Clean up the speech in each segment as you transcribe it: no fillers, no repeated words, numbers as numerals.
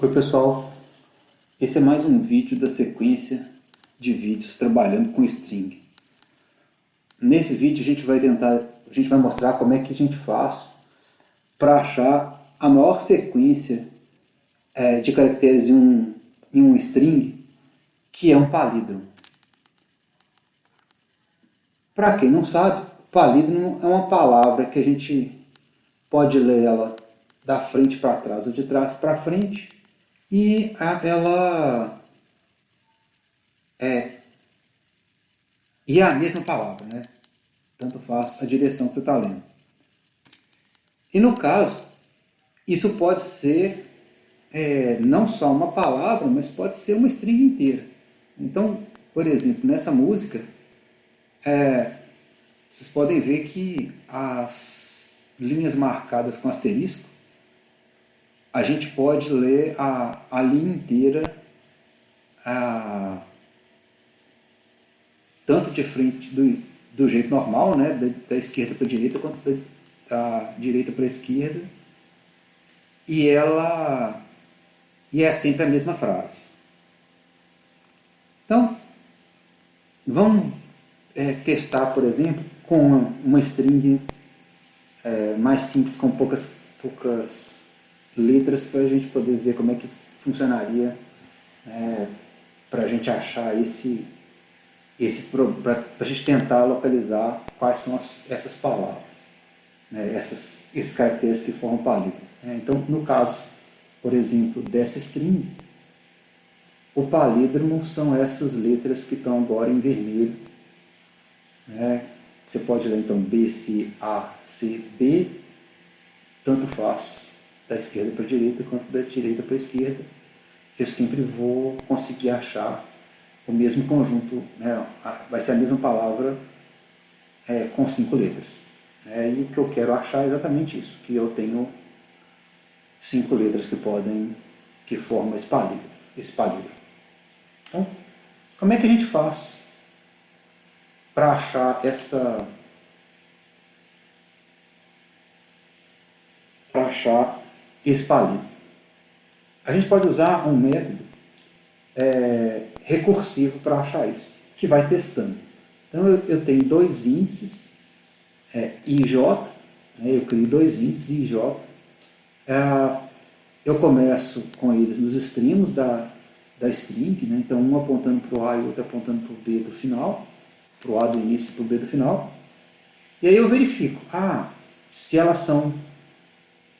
Oi pessoal, esse é mais um vídeo da sequência de vídeos trabalhando com string. Nesse vídeo a gente vai mostrar como é que a gente faz para achar a maior sequência de caracteres em um string, que é um palíndromo. Para quem não sabe, palíndromo é uma palavra que a gente pode ler ela da frente para trás ou de trás para frente, e ela é a mesma palavra, né? Tanto faz a direção que você está lendo. E no caso, isso pode ser não só uma palavra, mas pode ser uma string inteira. Então, por exemplo, nessa música, vocês podem ver que as linhas marcadas com asterisco, a gente pode ler a linha inteira, tanto de frente do jeito normal, né, da esquerda para a direita, quanto da direita para a esquerda, e é sempre a mesma frase. Então, vamos testar, por exemplo, com uma string mais simples, com poucas letras, para a gente poder ver como é que funcionaria para a gente achar para a gente tentar localizar quais são essas palavras, né, esses caracteres que formam palíndromo. Então, no caso, por exemplo, dessa string, o palíndromo são essas letras que estão agora em vermelho. Você pode ler então B, C, A, C, B, tanto faz da esquerda para a direita quanto da direita para a esquerda. Eu sempre vou conseguir achar o mesmo conjunto, né? Vai ser a mesma palavra com 5 letras. E o que eu quero achar é exatamente isso, que eu tenho 5 letras que formam esse palíndromo. Então, como é que a gente faz para achar esse palíndromo? A gente pode usar um método recursivo para achar isso, que vai testando. Então eu tenho dois índices, I e J, eu crio dois índices, I e J. Eu começo com eles nos extremos da string, né? Então um apontando para o A e o outro apontando para o B do final, para o A do início e para o B do final. E aí eu verifico, se elas são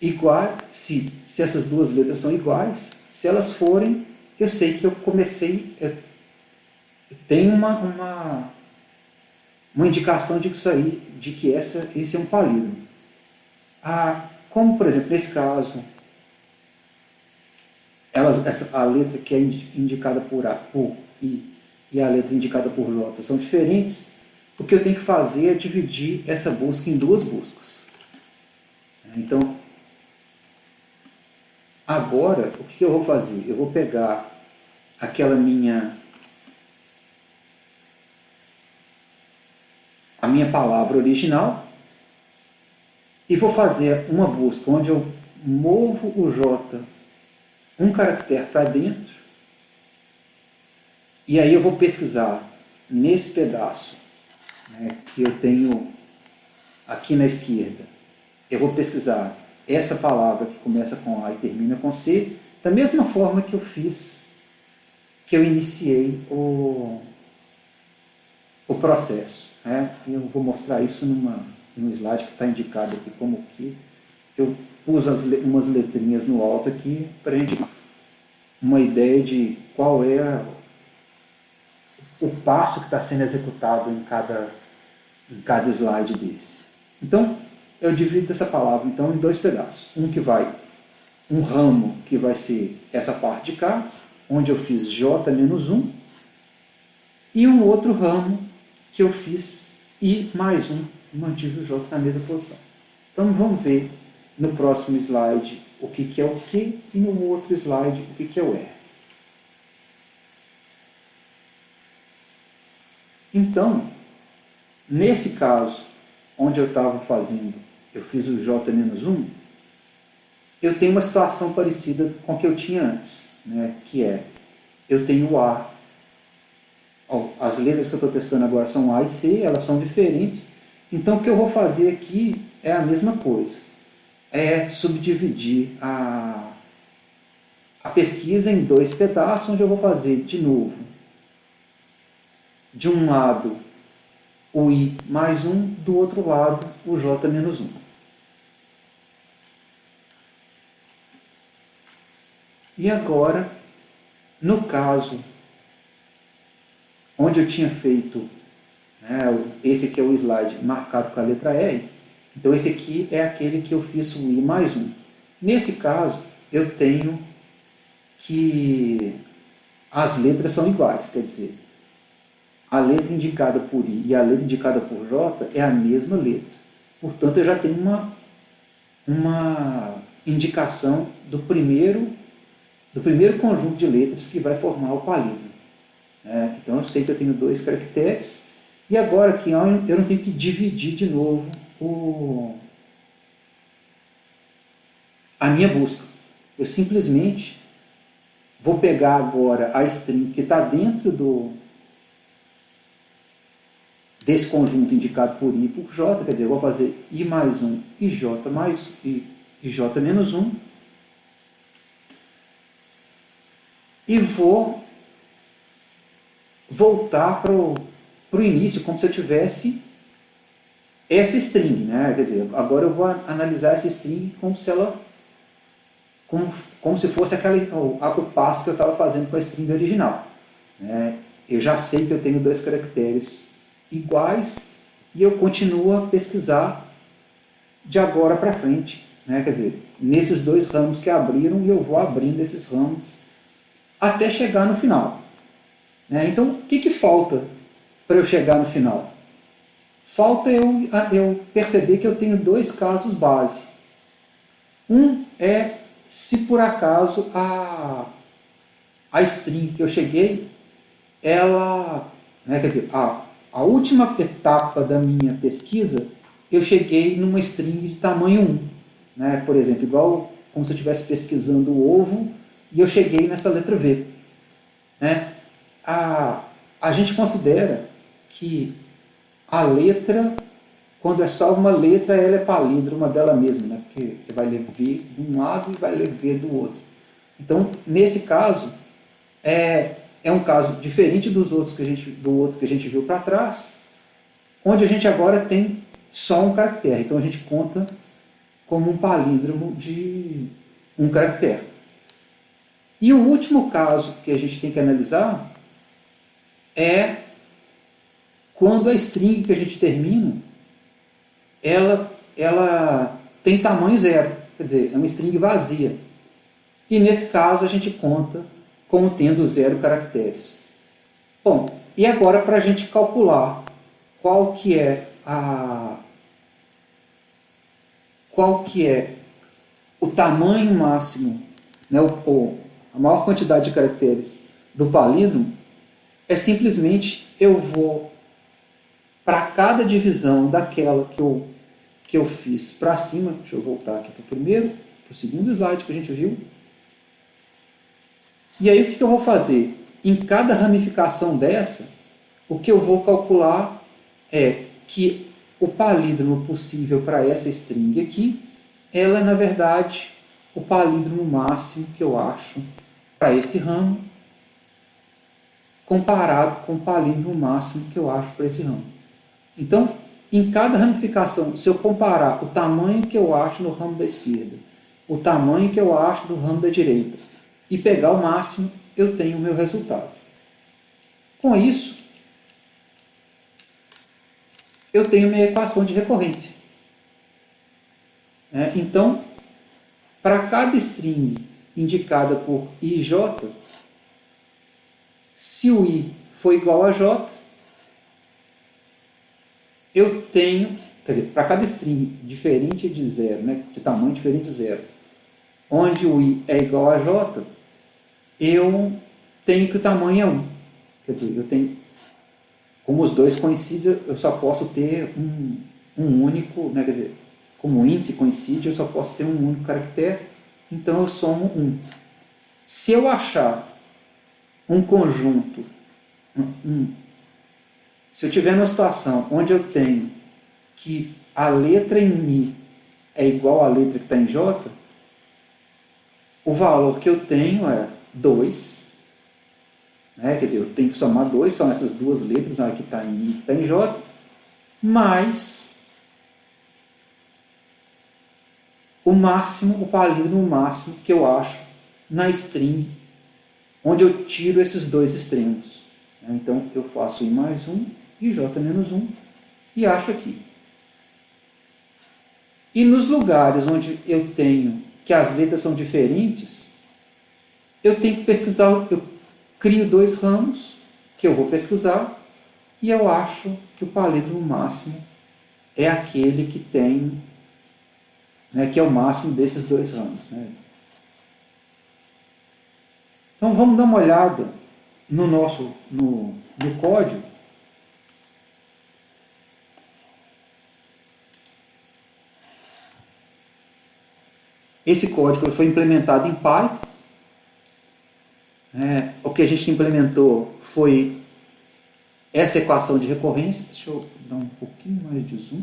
iguais, se essas duas letras são iguais, se elas forem, eu sei que eu comecei, tem uma indicação de que isso aí, de que esse é um palíndromo. Como, por exemplo, nesse caso, a letra que é indicada por I e a letra indicada por J são diferentes, o que eu tenho que fazer é dividir essa busca em duas buscas. Então, agora, o que eu vou fazer? Eu vou pegar a minha palavra original e vou fazer uma busca onde eu movo o J um caractere para dentro, e aí eu vou pesquisar nesse pedaço, né, que eu tenho aqui na esquerda, eu vou pesquisar essa palavra que começa com A e termina com C, da mesma forma que eu iniciei o processo. Eu vou mostrar isso num slide que está indicado aqui como que eu pus umas letrinhas no alto aqui para a gente ter uma ideia de qual é o passo que está sendo executado em cada slide desse. Então, eu divido essa palavra então em dois pedaços. Um ramo que vai ser essa parte de cá, onde eu fiz J-1, e um outro ramo que eu fiz I mais 1, e mantive o J na mesma posição. Então vamos ver no próximo slide o que é o Q e no outro slide o que é o R. Então, nesse caso, onde eu estava fazendo, eu fiz o J-1, eu tenho uma situação parecida com a que eu tinha antes, né? Que é, eu tenho o A, as letras que eu estou testando agora são A e C, elas são diferentes, então o que eu vou fazer aqui é a mesma coisa, é subdividir a pesquisa em dois pedaços, onde eu vou fazer de novo, de um lado o I mais 1, do outro lado o J menos 1. E agora, no caso, onde eu tinha feito, né, esse aqui é o slide marcado com a letra R, então esse aqui é aquele que eu fiz o I mais 1. Nesse caso, eu tenho que as letras são iguais, quer dizer, a letra indicada por I e a letra indicada por J é a mesma letra. Portanto, eu já tenho uma indicação do primeiro conjunto de letras que vai formar o palíndromo. Então, eu sei que eu tenho dois caracteres, e agora aqui eu não tenho que dividir de novo a minha busca. Eu simplesmente vou pegar agora a string que está dentro desse conjunto indicado por I e por J, quer dizer, eu vou fazer I mais 1 e J menos 1, e vou voltar para o início, como se eu tivesse essa string, né? Quer dizer, agora eu vou analisar essa string como se ela, como se fosse o passo que eu estava fazendo com a string original. Eu já sei que eu tenho dois caracteres iguais e eu continuo a pesquisar de agora para frente, quer dizer, nesses dois ramos que abriram, e eu vou abrindo esses ramos até chegar no final. Então, o que falta para eu chegar no final? Falta eu perceber que eu tenho dois casos base. Um é se por acaso a string que eu cheguei, ela, quer dizer, a última etapa da minha pesquisa, eu cheguei numa string de tamanho 1. Por exemplo, igual como se eu estivesse pesquisando o ovo e eu cheguei nessa letra V. A gente considera que a letra, quando é só uma letra, ela é palíndroma dela mesma, porque você vai ler V de um lado e vai ler V do outro. Então, nesse caso, é um caso diferente do outro que a gente viu para trás, onde a gente agora tem só um caractere. Então, a gente conta como um palíndromo de um caractere. E o último caso que a gente tem que analisar é quando a string que a gente termina, ela tem tamanho 0, quer dizer, é uma string vazia. E nesse caso a gente conta como tendo 0 caracteres. Bom, e agora para a gente calcular qual que é o tamanho máximo, a maior quantidade de caracteres do palíndromo, é simplesmente eu vou para cada divisão daquela que eu fiz para cima, deixa eu voltar aqui para o segundo slide que a gente viu. E aí o que eu vou fazer? Em cada ramificação dessa, o que eu vou calcular é que o palíndromo possível para essa string aqui, ela é na verdade o palíndromo máximo que eu acho para esse ramo, comparado com o palíndromo máximo que eu acho para esse ramo. Então, em cada ramificação, se eu comparar o tamanho que eu acho no ramo da esquerda, o tamanho que eu acho no ramo da direita, e pegar o máximo, eu tenho o meu resultado. Com isso, eu tenho minha equação de recorrência. Então, para cada string indicada por I e J, se o I for igual a J, eu tenho, quer dizer, para cada string diferente de 0, de tamanho diferente de 0, onde o I é igual a J, eu tenho que o tamanho é 1. Quer dizer, eu tenho, como os dois coincidem, eu só posso ter um único, quer dizer, como o índice coincide, eu só posso ter um único caractere. então eu somo 1. Se eu achar um conjunto, se eu tiver numa situação onde eu tenho que a letra em Mi é igual à letra que está em J, o valor que eu tenho é 2, né? Quer dizer, eu tenho que somar 2, são essas duas letras, a que está em Mi e que está em J, mais o máximo, o palíndromo máximo que eu acho na string, onde eu tiro esses dois extremos. Então, eu faço I mais 1 e J menos 1 e acho aqui. E nos lugares onde eu tenho que as letras são diferentes, eu tenho que pesquisar, eu crio dois ramos que eu vou pesquisar e eu acho que o palíndromo máximo é aquele que tem, né, que é o máximo desses dois ramos. Né? Então vamos dar uma olhada no código. Esse código foi implementado em Python. O que a gente implementou foi essa equação de recorrência. Deixa eu dar um pouquinho mais de zoom.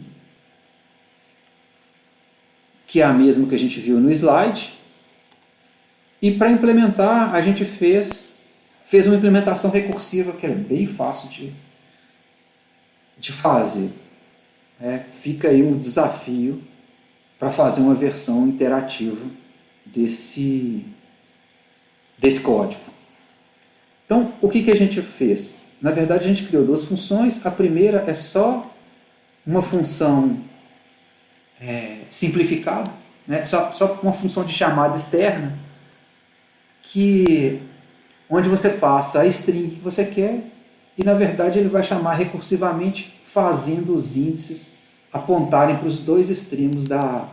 Que é a mesma que a gente viu no slide. E para implementar, a gente fez uma implementação recursiva que é bem fácil de fazer. Fica aí um desafio para fazer uma versão interativa desse código. Então, o que a gente fez? Na verdade, a gente criou duas funções. A primeira é só uma função simplificada, né? só uma função de chamada externa, onde você passa a string que você quer e, na verdade, ele vai chamar recursivamente fazendo os índices apontarem para os dois extremos da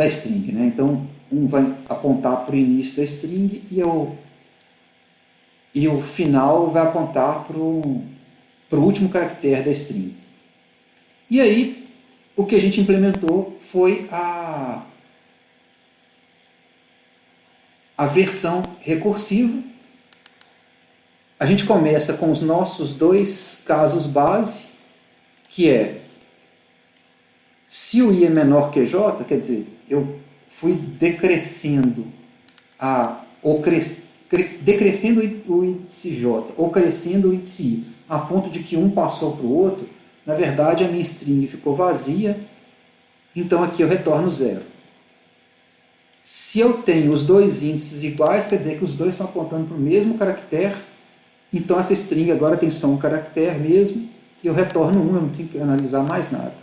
string. Né? Então, um vai apontar para o início da string e o final vai apontar para o último caractere da string. E aí, o que a gente implementou foi a versão recursiva. A gente começa com os nossos dois casos base, que é se o I é menor que J, quer dizer, eu fui decrescendo decrescendo o índice J ou crescendo o índice I, a ponto de que um passou para o outro. Na verdade, a minha string ficou vazia, então aqui eu retorno 0. Se eu tenho os dois índices iguais, quer dizer que os dois estão apontando para o mesmo caractere, então essa string agora tem só um caractere mesmo, e eu retorno 1, eu não tenho que analisar mais nada.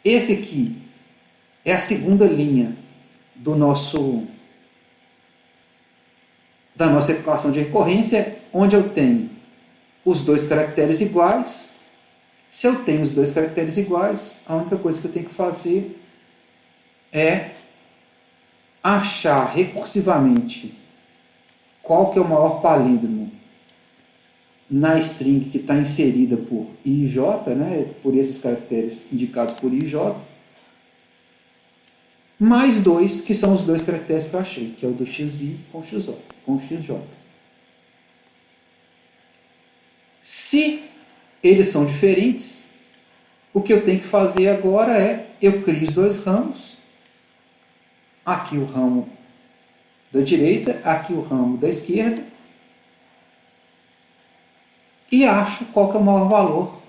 Esse aqui é a segunda linha da nossa equação de recorrência, onde eu tenho os dois caracteres iguais. Se eu tenho os dois caracteres iguais, a única coisa que eu tenho que fazer é achar recursivamente qual que é o maior palíndromo na string que está inserida por I e J, né, por esses caracteres indicados por I e J, mais 2, que são os dois caracteres que eu achei, que é o do XI com XJ. Se eles são diferentes, o que eu tenho que fazer agora é, eu crio os dois ramos, aqui o ramo da direita, aqui o ramo da esquerda, e acho qual que é o maior valor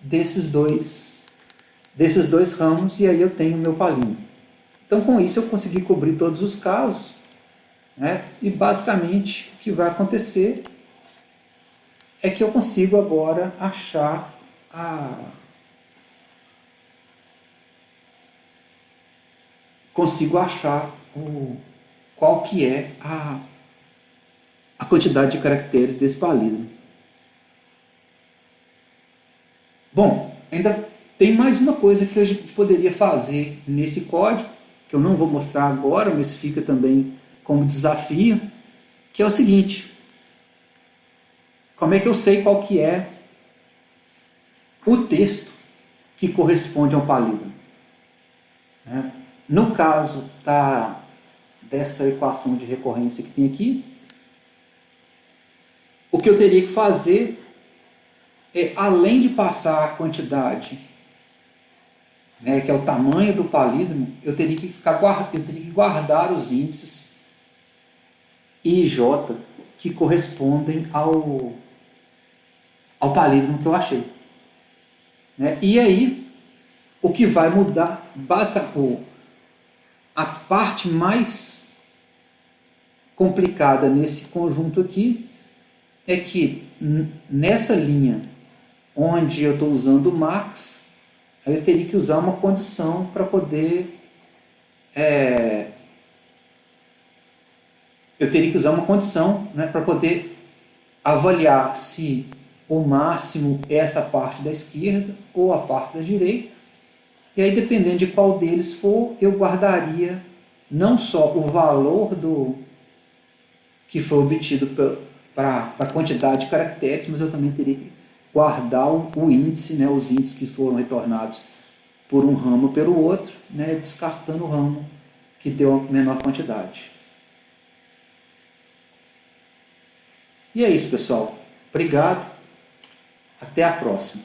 desses dois ramos, e aí eu tenho o meu palíndromo. Então, com isso, eu consegui cobrir todos os casos, né? E basicamente o que vai acontecer é que eu consigo agora achar qual que é a quantidade de caracteres desse palíndromo. Bom, ainda tem mais uma coisa que a gente poderia fazer nesse código, que eu não vou mostrar agora, mas fica também como desafio, que é o seguinte: como é que eu sei qual que é o texto que corresponde ao palíndromo? né? No caso dessa equação de recorrência que tem aqui, o que eu teria que fazer é, além de passar a quantidade, né, que é o tamanho do palíndromo, eu teria que guardar os índices I e J que correspondem ao palíndromo que eu achei. Né? E aí, o que vai mudar, basicamente, a parte mais complicada nesse conjunto aqui é que nessa linha onde eu estou usando o max, aí eu teria que usar uma condição para poder né, para poder avaliar se o máximo é essa parte da esquerda ou a parte da direita. E aí, dependendo de qual deles for, eu guardaria não só o valor que foi obtido para a quantidade de caracteres, mas eu também teria que guardar o índice, né, os índices que foram retornados por um ramo pelo outro, né, descartando o ramo que deu a menor quantidade. E é isso, pessoal. Obrigado. Até a próxima.